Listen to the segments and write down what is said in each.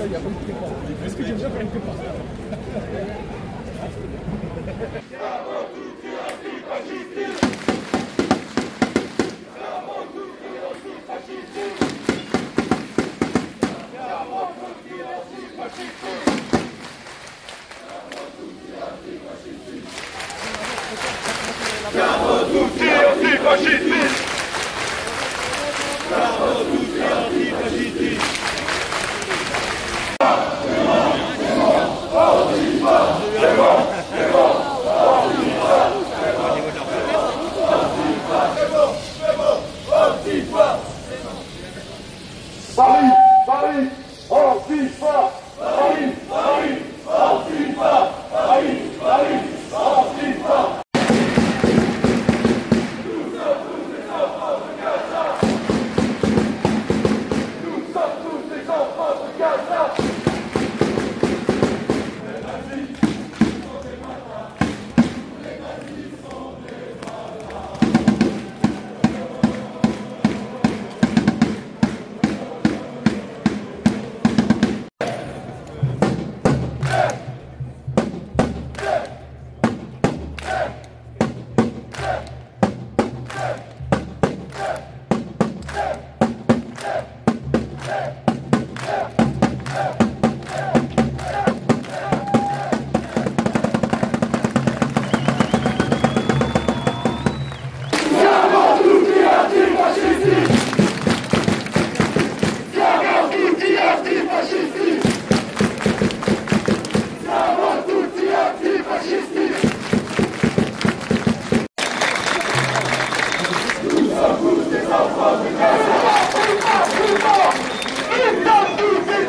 il n'y a pas de prépa. Est-ce que j'aime bien faire une prépa? Siamo tutti antifascisti! Siamo tutti antifascisti! Paris, Paris, Antifa! Paris, Paris, Antifa! Paris, Paris, Antifa! Viva! Viva! Viva!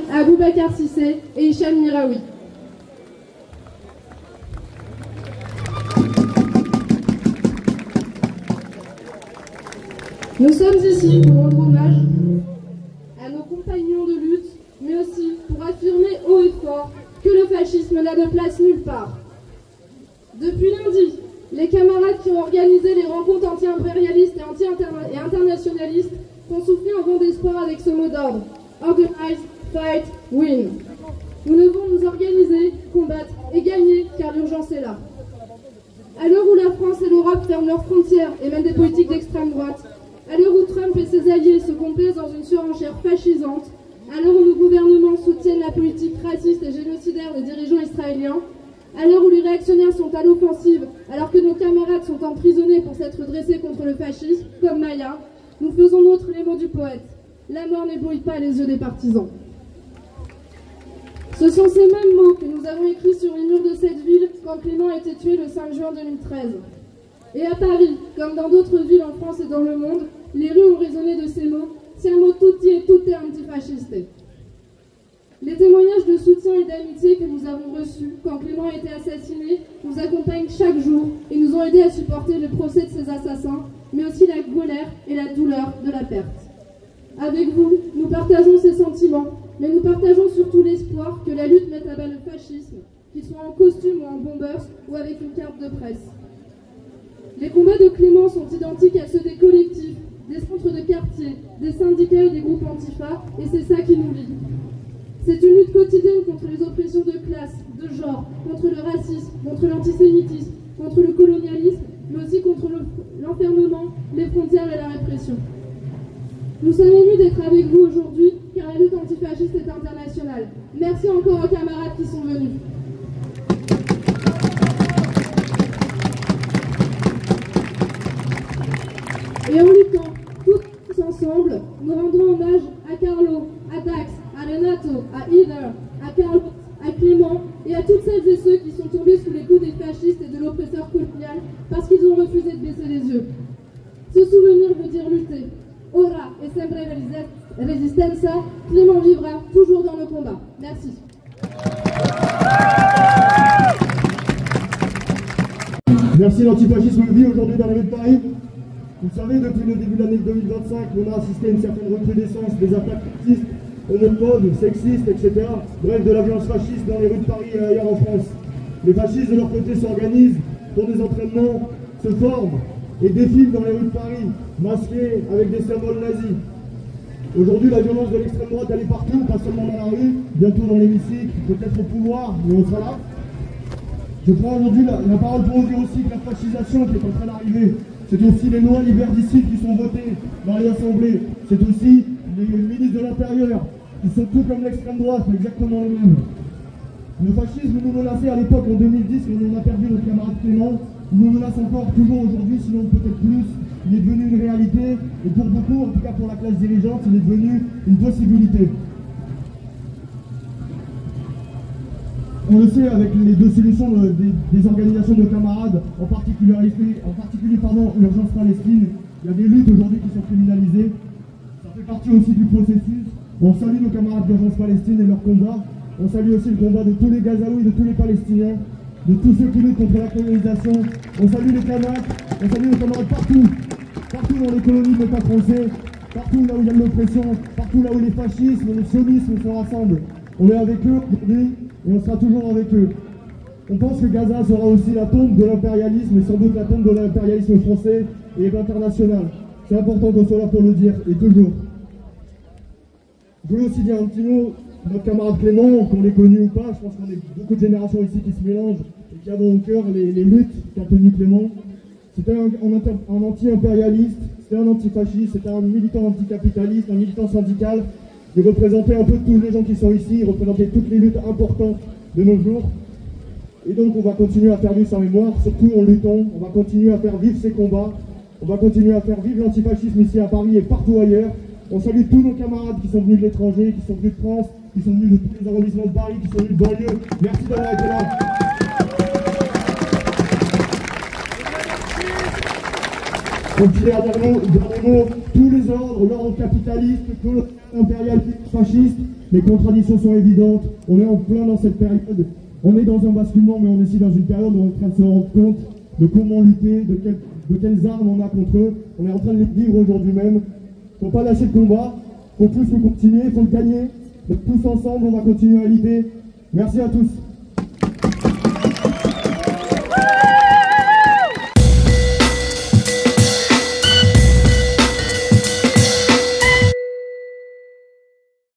À Boubacar Sissé et Hicham Miraoui. Nous sommes ici pour rendre hommage à nos compagnons de lutte, mais aussi pour affirmer haut et fort que le fascisme n'a de place nulle part. Depuis lundi, les camarades qui ont organisé les rencontres anti-impérialistes et internationalistes font souffler un vent d'espoir avec ce mot d'ordre: Organize, Fight, Win. Nous devons nous organiser, combattre et gagner, car l'urgence est là. À l'heure où la France et l'Europe ferment leurs frontières et mènent des politiques d'extrême droite, à l'heure où Trump et ses alliés se complaisent dans une surenchère fascisante, à l'heure où nos gouvernements soutiennent la politique raciste et génocidaire des dirigeants israéliens, à l'heure où les réactionnaires sont à l'offensive, alors que nos camarades sont emprisonnés pour s'être dressés contre le fascisme, comme Maya, nous faisons nôtres les mots du poète. La mort n'éblouit pas les yeux des partisans. Ce sont ces mêmes mots que nous avons écrits sur les murs de cette ville quand Clément a été tué le 5 juin 2013. Et à Paris, comme dans d'autres villes en France et dans le monde, les rues ont résonné de ces mots: siamo tutti e tutte antifasciste. Les témoignages de soutien et d'amitié que nous avons reçus quand Clément a été assassiné nous accompagnent chaque jour et nous ont aidés à supporter le procès de ces assassins, mais aussi la colère et la douleur de la perte. Avec vous, nous partageons ces sentiments, mais nous partageons surtout l'espoir que la lutte mette à bas le fascisme, qu'il soit en costume ou en bombers ou avec une carte de presse. Les combats de Clément sont identiques à ceux des collectifs, des centres de quartier, des syndicats et des groupes antifa, et c'est ça qui nous lie. C'est une lutte quotidienne contre les oppressions de classe, de genre, contre le racisme, contre l'antisémitisme, contre le colonialisme, mais aussi contre l'enfermement, les frontières et la répression. Nous sommes émus d'être avec vous aujourd'hui, car la lutte antifasciste est internationale. Merci encore aux camarades qui sont venus. Et en luttant tous ensemble, nous rendons hommage à Carlo, à Dax, à Renato, à Heather, à Carlos, à Clément et à toutes celles et ceux qui sont tombés sous les coups des fascistes et de l'oppresseur colonial parce qu'ils ont refusé de baisser les yeux. Se souvenir veut dire lutter. Ora et sempre resistenza, Clément vivra toujours dans le combat. Merci. Merci, l'antifascisme vit aujourd'hui dans les rues de Paris. Vous savez, depuis le début de l'année 2025, on a assisté à une certaine recrudescence des attaques racistes, homophobes, sexistes, etc. Bref, de la violence fasciste dans les rues de Paris et ailleurs en France. Les fascistes, de leur côté, s'organisent pour des entraînements, se forment et défilent dans les rues de Paris, masqués avec des symboles nazis. Aujourd'hui, la violence de l'extrême droite, elle est partout, pas seulement dans la rue, bientôt dans l'hémicycle, peut-être au pouvoir, mais on sera là. Je prends aujourd'hui la parole pour vous dire aussi que la fascisation qui est en train d'arriver, c'est aussi les lois liberticides qui sont votées dans les assemblées, c'est aussi les ministres de l'Intérieur, qui sont tout comme l'extrême droite, exactement les mêmes. Le fascisme nous menaçait à l'époque en 2010 quand on a perdu notre camarade Clément. Il nous menace encore toujours aujourd'hui, sinon peut-être plus. Il est devenu une réalité et pour beaucoup, en tout cas pour la classe dirigeante, il est devenu une possibilité. On le sait avec les deux solutions des organisations de camarades, en particulier Urgence Palestine, il y a des luttes aujourd'hui qui sont criminalisées. Ça fait partie aussi du processus. On salue nos camarades d'Urgence Palestine et leur combat. On salue aussi le combat de tous les Gazaouis, de tous les Palestiniens, de tous ceux qui luttent contre la colonisation. On salue les camarades partout dans les colonies de l'État français, partout là où il y a de l'oppression, partout là où les fascismes, les sionismes se rassemblent. On est avec eux aujourd'hui et on sera toujours avec eux. On pense que Gaza sera aussi la tombe de l'impérialisme et sans doute la tombe de l'impérialisme français et international. C'est important qu'on soit là pour le dire, et toujours. Je voulais aussi dire un petit mot de notre camarade Clément, qu'on l'ait connu ou pas. Je pense qu'on est beaucoup de générations ici qui se mélangent et qui avons au cœur les luttes qu'a tenues Clément. C'était un anti-impérialiste, c'était un antifasciste, c'était un militant anticapitaliste, un militant syndical. Il représentait un peu tous les gens qui sont ici, il représentait toutes les luttes importantes de nos jours. Et donc on va continuer à faire vivre sa mémoire, surtout en luttant, on va continuer à faire vivre ses combats, on va continuer à faire vivre l'antifascisme ici à Paris et partout ailleurs. On salue tous nos camarades qui sont venus de l'étranger, qui sont venus de France, qui sont venus de tous les arrondissements de Paris, qui sont venus de banlieue. Merci d'avoir été là. Donc dernier mot, tous les ordres capitalistes, impérialistes, fascistes, les contradictions sont évidentes. On est en plein dans cette période. On est dans un basculement, mais on est aussi dans une période où on est en train de se rendre compte de comment lutter, de quelles armes on a contre eux. On est en train de les vivre aujourd'hui même. Il ne faut pas lâcher le combat, il faut plus le continuer, il faut le gagner. Donc tous ensemble, on va continuer à lutter. Merci à tous.